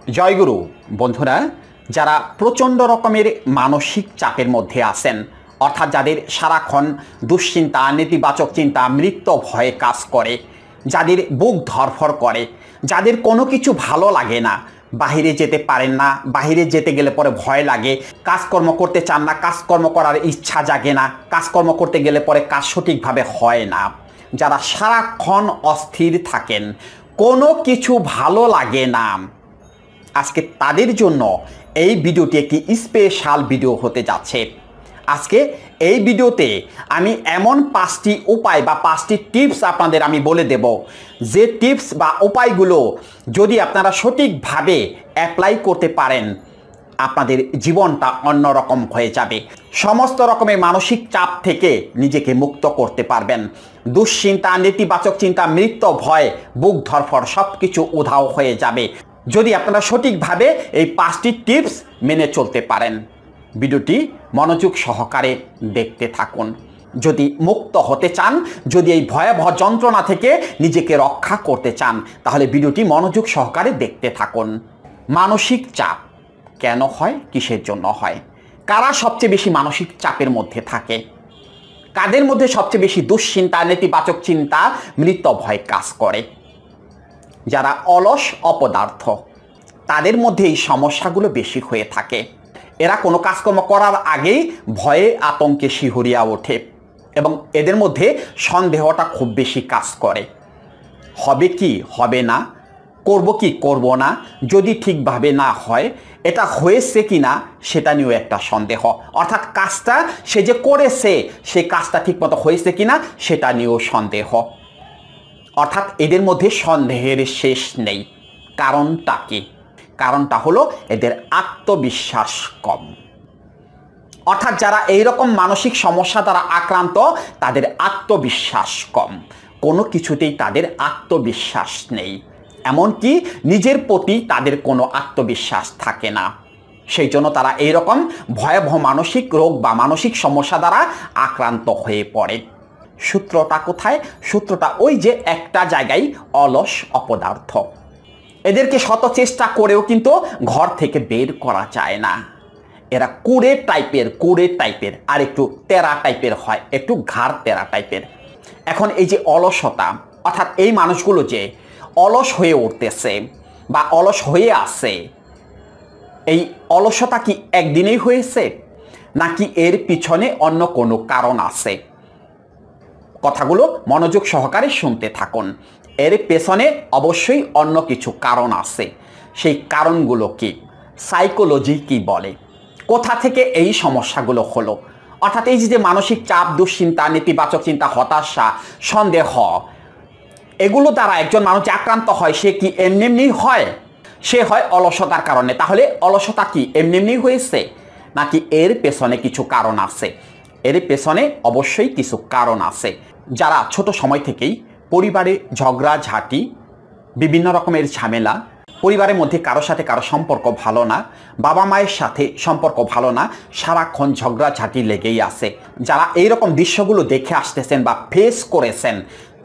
জয়গুরু বন্ধুরা, যারা প্রচণ্ড রকমের মানসিক চাপের মধ্যে আছেন, অর্থাৎ যাদের সারাক্ষণ দুশ্চিন্তা, নেতিবাচক চিন্তা, মৃত্যু ভয়ে কাজ করে, যাদের বুক ধড়ফড় করে, যাদের কোনো কিছু ভালো লাগে না, বাহিরে যেতে পারেন না, বাহিরে যেতে গেলে পরে ভয় লাগে, কাজকর্ম করতে চান না, কাজকর্ম করার ইচ্ছা জাগে না, কাজকর্ম করতে গেলে পরে কাজ সঠিকভাবে হয় না, যারা সারাক্ষণ অস্থির থাকেন, কোনো কিছু ভালো লাগে না, আজকে তাদের জন্য এই ভিডিওটি একটি স্পেশাল ভিডিও হতে যাচ্ছে। আজকে এই ভিডিওতে আমি এমন 5টি উপায় বা 5টি টিপস আপনাদের আমি বলে দেব, যে টিপস বা উপায়গুলো যদি আপনারা সঠিকভাবে অ্যাপ্লাই করতে পারেন, আপনাদের জীবনটা অন্যরকম হয়ে যাবে। সমস্ত রকমের মানসিক চাপ থেকে নিজেকে মুক্ত করতে পারবেন। দুশ্চিন্তা, নেতিবাচক চিন্তা, মৃত্যু ভয়, বুক ধড়ফড় সব কিছু উধাও হয়ে যাবে যদি আপনারা সঠিকভাবে এই 5টি টিপস মেনে চলতে পারেন। ভিডিওটি মনোযোগ সহকারে দেখতে থাকুন। যদি মুক্ত হতে চান, যদি এই ভয়াবহ যন্ত্রণা থেকে নিজেকে রক্ষা করতে চান, তাহলে ভিডিওটি মনোযোগ সহকারে দেখতে থাকুন। মানসিক চাপ কেন হয়, কিসের জন্য হয়, কারা সবচেয়ে বেশি মানসিক চাপের মধ্যে থাকে, কাদের মধ্যে সবচেয়ে বেশি দুশ্চিন্তা, নেতিবাচক চিন্তা, মৃত্যু ভয় কাজ করে? যারা অলস অপদার্থ, তাদের মধ্যে এই সমস্যাগুলো বেশি হয়ে থাকে। এরা কোনো কাজকর্ম করার আগেই ভয়ে আতঙ্কে শিহরিয়া ওঠে এবং এদের মধ্যে সন্দেহটা খুব বেশি কাজ করে। হবে কি, হবে না, করব কি, করব না, যদি ঠিকভাবে না হয়, এটা হয়েছে কি না সেটা নিয়েও একটা সন্দেহ, অর্থাৎ কাজটা সে যে করেছে সেই কাজটা ঠিকমতো হয়েছে কিনা সেটা নিয়েও সন্দেহ, অর্থাৎ এদের মধ্যে সন্দেহের শেষ নেই। কারণটা কি? কারণটা হলো এদের আত্মবিশ্বাস কম। অর্থাৎ যারা এইরকম মানসিক সমস্যা দ্বারা আক্রান্ত, তাদের আত্মবিশ্বাস কম, কোনো কিছুতেই তাদের আত্মবিশ্বাস নেই, এমনকি নিজের প্রতি তাদের কোনো আত্মবিশ্বাস থাকে না। সেই জন্য তারা এইরকম ভয়াবহ মানসিক রোগ বা মানসিক সমস্যা দ্বারা আক্রান্ত হয়ে পড়ে। সূত্রটা কোথায়? সূত্রটা ওই যে একটা জায়গায়, অলস অপদার্থ। এদেরকে শত চেষ্টা করেও কিন্তু ঘর থেকে বের করা যায় না। এরা কুড়ে টাইপের আর একটু তেরা টাইপের হয়, একটু ঘাড় তেরা টাইপের। এখন এই যে অলসতা, অর্থাৎ এই মানুষগুলো যে অলস হয়ে উঠতেছে বা অলস হয়ে আছে, এই অলসতা কি একদিনেই হয়েছে, নাকি এর পিছনে অন্য কোনো কারণ আছে? কথাগুলো মনোযোগ সহকারে শুনতে থাকুন। এর পেছনে অবশ্যই অন্য কিছু কারণ আছে। সেই কারণগুলো কি? সাইকোলজি কি বলে? কোথা থেকে এই সমস্যাগুলো হলো? অর্থাৎ এই যে মানসিক চাপ, দুশ্চিন্তা, নেতিবাচক চিন্তা, হতাশা, সন্দেহ, এগুলো দ্বারা একজন মানুষ আক্রান্ত হয়, সে কি এমনি হয়? সে হয় অলসতার কারণে। তাহলে অলসতা কি এমনি হয়েছে, নাকি এর পেছনে কিছু কারণ আছে? এর পেছনে অবশ্যই কিছু কারণ আছে। যারা ছোট সময় থেকেই পরিবারে ঝগড়াঝাঁটি, বিভিন্ন রকমের ঝামেলা, পরিবারের মধ্যে কারোর সাথে কারো সম্পর্ক ভালো না, বাবা মায়ের সাথে সম্পর্ক ভালো না, সারাক্ষণ ঝগড়াঝাঁটি লেগেই আছে, যারা এইরকম দৃশ্যগুলো দেখে আসতেছেন বা ফেস করেছেন,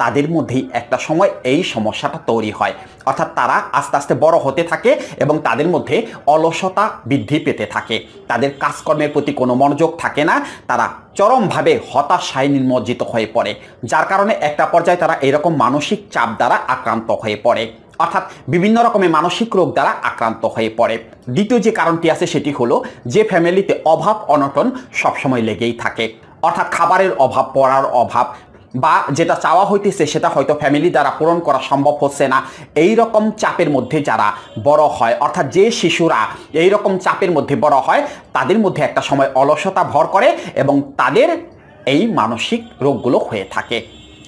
তাদের মধ্যেই একটা সময় এই সমস্যাটা তৈরি হয়। অর্থাৎ তারা আস্তে আস্তে বড় হতে থাকে এবং তাদের মধ্যে অলসতা বৃদ্ধি পেতে থাকে, তাদের কাজকর্মের প্রতি কোনো মনোযোগ থাকে না, তারা চরমভাবে হতাশায় নিমজ্জিত হয়ে পড়ে, যার কারণে একটা পর্যায়ে তারা এরকম মানসিক চাপ দ্বারা আক্রান্ত হয়ে পড়ে, অর্থাৎ বিভিন্ন রকমের মানসিক রোগ দ্বারা আক্রান্ত হয়ে পড়ে। দ্বিতীয় যে কারণটি আছে সেটি হলো যে ফ্যামিলিতে অভাব অনটন সবসময় লেগেই থাকে, অর্থাৎ খাবারের অভাব, পড়ার অভাব, বা যেটা চাওয়া হইতেছে সেটা হয়তো ফ্যামিলি দ্বারা পূরণ করা সম্ভব হচ্ছে না, এই রকম চাপের মধ্যে যারা বড় হয়, অর্থাৎ যে শিশুরা এই রকম চাপের মধ্যে বড় হয়, তাদের মধ্যে একটা সময় অলসতা ভর করে এবং তাদের এই মানসিক রোগগুলো হয়ে থাকে।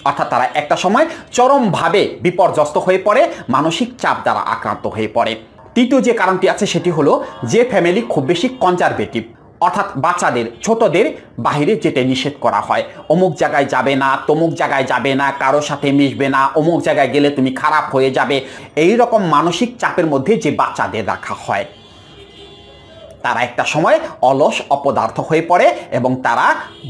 অর্থাৎ তারা একটা সময় চরমভাবে বিপর্যস্ত হয়ে পড়ে, মানসিক চাপ দ্বারা আক্রান্ত হয়ে পড়ে। তৃতীয় যে কারণটি আছে সেটি হলো যে ফ্যামিলি খুব বেশি কনজারভেটিভ, অর্থাৎ বাচ্চাদের, ছোটদের বাইরে যেতে নিষেধ করা হয়, অমুক জায়গায় যাবে না, তমুক জায়গায় যাবে না, কারোর সাথে মিশবে না, অমুক জায়গায় গেলে তুমি খারাপ হয়ে যাবে, এই রকম মানসিক চাপের মধ্যে যে বাচ্চাদের রাখা হয়, তারা একটা সময় অলস অপদার্থ হয়ে পড়ে এবং তারা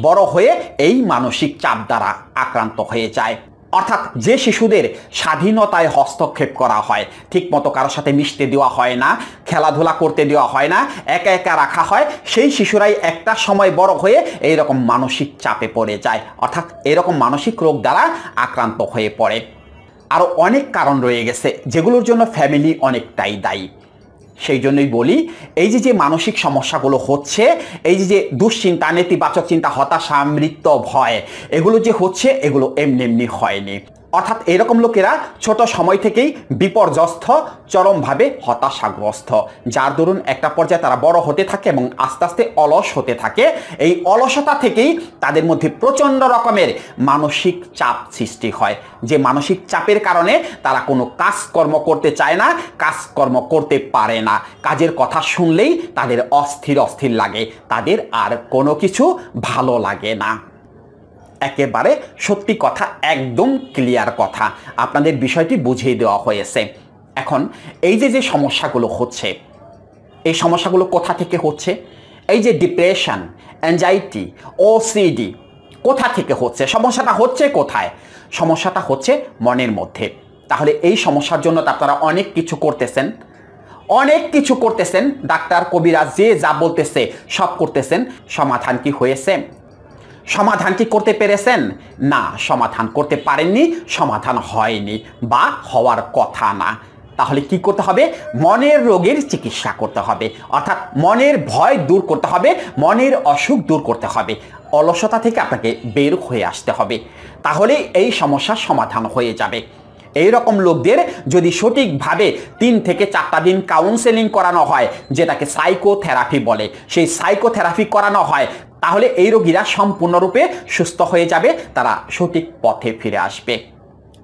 বড় হয়ে এই মানসিক চাপ দ্বারা আক্রান্ত হয়ে যায়। অর্থাৎ যে শিশুদের স্বাধীনতায় হস্তক্ষেপ করা হয়, ঠিকমতো কারোর সাথে মিশতে দেওয়া হয় না, খেলাধুলা করতে দেওয়া হয় না, একা একা রাখা হয়, সেই শিশুরাই একটা সময় বড় হয়ে এইরকম মানসিক চাপে পড়ে যায়, অর্থাৎ এরকম মানসিক রোগ দ্বারা আক্রান্ত হয়ে পড়ে। আরও অনেক কারণ রয়ে গেছে যেগুলোর জন্য ফ্যামিলি অনেকটাই দায়ী। সেই জন্যই বলি, এই যে মানসিক সমস্যাগুলো হচ্ছে, এই যে দুশ্চিন্তা, নেতিবাচক চিন্তা, হতাশা, মৃত্যু, ভয়, এগুলো যে হচ্ছে, এগুলো এমনি এমনি হয়নি। অর্থাৎ এরকম লোকেরা ছোট সময় থেকেই বিপর্যস্ত, চরমভাবে হতাশাগ্রস্ত, যার দরুন একটা পর্যায়ে তারা বড় হতে থাকে এবং আস্তে আস্তে অলস হতে থাকে। এই অলসতা থেকেই তাদের মধ্যে প্রচণ্ড রকমের মানসিক চাপ সৃষ্টি হয়, যে মানসিক চাপের কারণে তারা কোনো কাজকর্ম করতে চায় না, কাজকর্ম করতে পারে না, কাজের কথা শুনলেই তাদের অস্থির অস্থির লাগে, তাদের আর কোনো কিছু ভালো লাগে না। একেবারে সত্যি কথা, একদম ক্লিয়ার কথা, আপনাদের বিষয়টি বুঝিয়ে দেওয়া হয়েছে। এখন এই যে সমস্যাগুলো হচ্ছে, এই সমস্যাগুলো কোথা থেকে হচ্ছে? এই যে ডিপ্রেশন, অ্যাংজাইটি, ওসিডি, কোথা থেকে হচ্ছে? সমস্যাটা হচ্ছে কোথায়? সমস্যাটা হচ্ছে মনের মধ্যে। তাহলে এই সমস্যার জন্য আপনারা অনেক কিছু করতেছেন, অনেক কিছু করতেছেন, ডাক্তার, কবিরাজ যে যা বলতেছে সব করতেছেন, সমাধান কি হয়েছে? সমাধান কি করতে পেরেছেন? না, সমাধান করতে পারেননি, সমাধান হয়নি বা হওয়ার কথা না। তাহলে কি করতে হবে? মনের রোগের চিকিৎসা করতে হবে, অর্থাৎ মনের ভয় দূর করতে হবে, মনের অসুখ দূর করতে হবে, অলসতা থেকে আপনাকে বের হয়ে আসতে হবে, তাহলে এই সমস্যার সমাধান হয়ে যাবে। এই রকম লোকদের যদি সঠিকভাবে 3 থেকে 4টা দিন কাউন্সেলিং করানো হয়, যেটাকে সাইকোথেরাপি বলে, সেই সাইকোথেরাপি করানো হয়, তাহলে এই রোগীরা সম্পূর্ণরূপে সুস্থ হয়ে যাবে, তারা সঠিক পথে ফিরে আসবে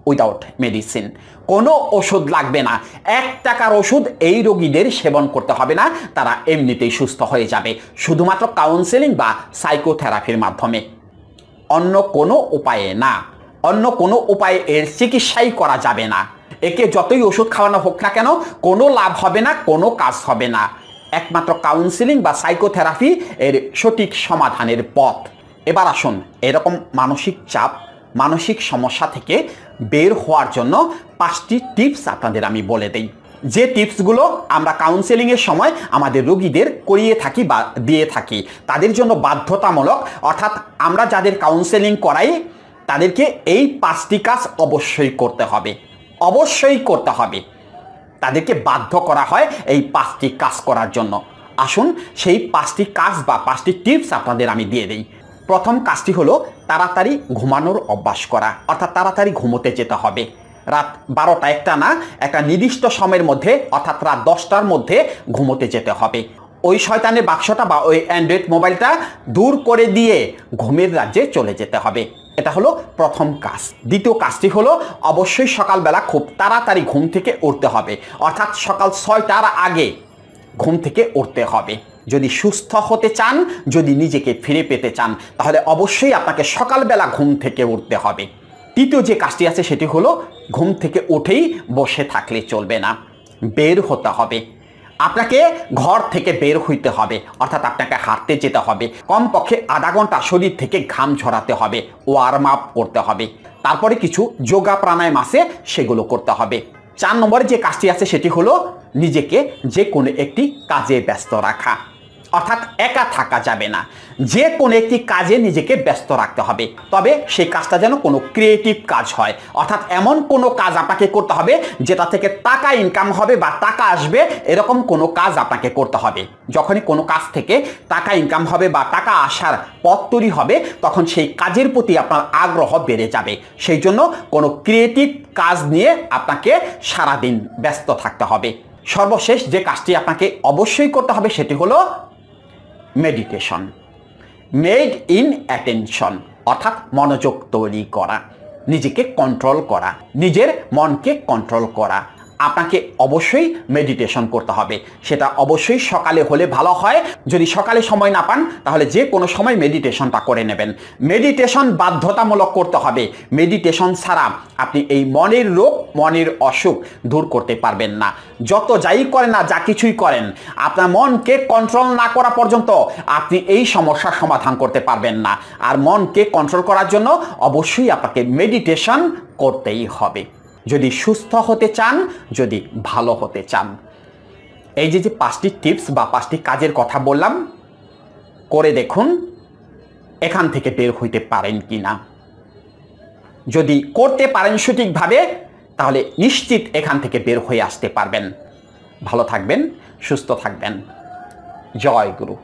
উইদাউট মেডিসিন। কোনো ওষুধ লাগবে না, 1 টাকার ওষুধ এই রোগীদের সেবন করতে হবে না, তারা এমনিতেই সুস্থ হয়ে যাবে, শুধুমাত্র কাউন্সেলিং বা সাইকোথেরাপির মাধ্যমে, অন্য কোনো উপায়ে না। অন্য কোনো উপায়ে এর চিকিৎসাই করা যাবে না। একে যতই ওষুধ খাওয়ানো হোক না কেন, কোনো লাভ হবে না, কোনো কাজ হবে না। একমাত্র কাউন্সেলিং বা সাইকোথেরাপি এর সঠিক সমাধানের পথ। এবার আসুন, এরকম মানসিক চাপ, মানসিক সমস্যা থেকে বের হওয়ার জন্য 5টি টিপস আপনাদের আমি বলে দেই, যে টিপসগুলো আমরা কাউন্সেলিংয়ের সময় আমাদের রোগীদের করিয়ে থাকি বা দিয়ে থাকি, তাদের জন্য বাধ্যতামূলক। অর্থাৎ আমরা যাদের কাউন্সেলিং করাই তাদেরকে এই 5টি কাজ অবশ্যই করতে হবে, অবশ্যই করতে হবে, তাদেরকে বাধ্য করা হয় এই 5টি কাজ করার জন্য। আসুন সেই 5টি কাজ বা 5টি টিপস আপনাদের আমি দিয়ে দিই। প্রথম কাজটি হলো তাড়াতাড়ি ঘুমানোর অভ্যাস করা, অর্থাৎ তাড়াতাড়ি ঘুমোতে যেতে হবে। রাত 12টা 1টা না, একটা নির্দিষ্ট সময়ের মধ্যে, অর্থাৎ রাত 10টার মধ্যে ঘুমোতে যেতে হবে। ওই শয়তানের বাক্সটা বা ওই অ্যান্ড্রয়েড মোবাইলটা দূর করে দিয়ে ঘুমের রাজ্যে চলে যেতে হবে। এটা হলো প্রথম কাজ। দ্বিতীয় কাজটি হলো অবশ্যই সকালবেলা খুব তাড়াতাড়ি ঘুম থেকে উঠতে হবে, অর্থাৎ সকাল 6টার আগে ঘুম থেকে উঠতে হবে। যদি সুস্থ হতে চান, যদি নিজেকে ফিরে পেতে চান, তাহলে অবশ্যই আপনাকে সকালবেলা ঘুম থেকে উঠতে হবে। তৃতীয় যে কাজটি আছে সেটি হলো ঘুম থেকে উঠেই বসে থাকলে চলবে না, বের হতে হবে। আপনাকে ঘর থেকে বের হইতে হবে, অর্থাৎ আপনাকে হাঁটতে যেতে হবে, কমপক্ষে আধা ঘন্টা শরীর থেকে ঘাম ঝরাতে হবে, ওয়ার্ম আপ করতে হবে, তারপরে কিছু যোগা প্রাণায়াম আছে সেগুলো করতে হবে। 4 নম্বরে যে কাজটি আছে সেটি হলো নিজেকে যে কোনো একটি কাজে ব্যস্ত রাখা, অর্থাৎ একা থাকা যাবে না, যে কোনো একটি কাজে নিজেকে ব্যস্ত রাখতে হবে, তবে সেই কাজটা যেন কোনো ক্রিয়েটিভ কাজ হয়, অর্থাৎ এমন কোনো কাজ আপনাকে করতে হবে যেটা থেকে টাকা ইনকাম হবে বা টাকা আসবে, এরকম কোনো কাজ আপনাকে করতে হবে। যখনই কোনো কাজ থেকে টাকা ইনকাম হবে বা টাকা আসার পথ তৈরি হবে, তখন সেই কাজের প্রতি আপনার আগ্রহ বেড়ে যাবে। সেই জন্য কোনো ক্রিয়েটিভ কাজ নিয়ে আপনাকে সারাদিন ব্যস্ত থাকতে হবে। সর্বশেষ যে কাজটি আপনাকে অবশ্যই করতে হবে সেটি হলো মেডিটেশন, মেড ইন অ্যাটেনশন, অর্থাৎ মনোযোগ তৈরি করা, নিজেকে কন্ট্রোল করা, নিজের মনকে কন্ট্রোল করা, আপনাকে অবশ্যই মেডিটেশন করতে হবে। সেটা অবশ্যই সকালে হলে ভালো হয়। যদি সকালে সময় না পান তাহলে যে কোনো সময় মেডিটেশনটা করে নেবেন। মেডিটেশন বাধ্যতামূলক করতে হবে। মেডিটেশন ছাড়া আপনি এই মনের রোগ, মনের অসুখ দূর করতে পারবেন না। যত যাই করেন না, যা কিছুই করেন, আপনার মনকে কন্ট্রোল না করা পর্যন্ত আপনি এই সমস্যার সমাধান করতে পারবেন না। আর মনকে কন্ট্রোল করার জন্য অবশ্যই আপনাকে মেডিটেশন করতেই হবে, যদি সুস্থ হতে চান, যদি ভালো হতে চান। এই যে 5টি টিপস বা 5টি কাজের কথা বললাম, করে দেখুন এখান থেকে বের হইতে পারেন কি না। যদি করতে পারেন সঠিকভাবে, তাহলে নিশ্চিত এখান থেকে বের হয়ে আসতে পারবেন। ভালো থাকবেন, সুস্থ থাকবেন। জয় গুরু।